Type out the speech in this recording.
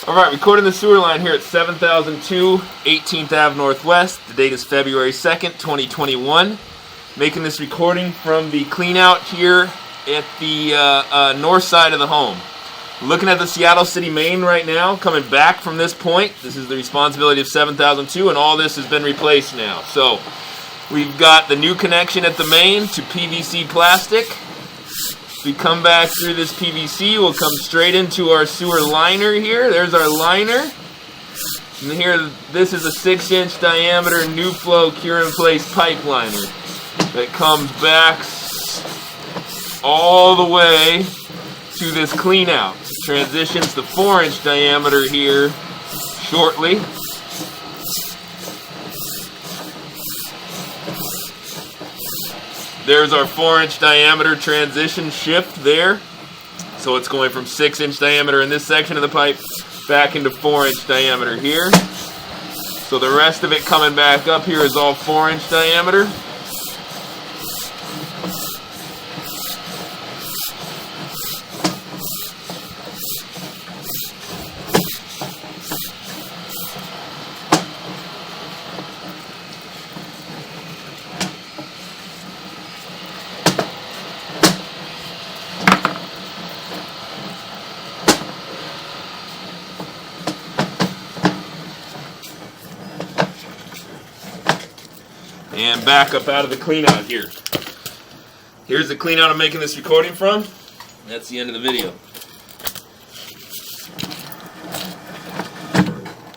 Alright, recording the sewer line here at 7002 18th Ave Northwest. The date is February 2nd, 2021. Making this recording from the clean out here at the north side of the home. Looking at the Seattle City main right now, coming back from this point. This is the responsibility of 7002, and all this has been replaced now. So, we've got the new connection at the main to PVC plastic. We come back through this PVC, we'll come straight into our sewer liner here. There's our liner. And here, this is a 6-inch diameter new flow cure-in-place pipe liner that comes back all the way to this clean out. Transitions to 4-inch diameter here shortly. There's our 4-inch diameter transition shift there. So it's going from 6-inch diameter in this section of the pipe back into 4-inch diameter here. So the rest of it coming back up here is all 4-inch diameter. And back up out of the clean out here. Here's the clean out I'm making this recording from. That's the end of the video.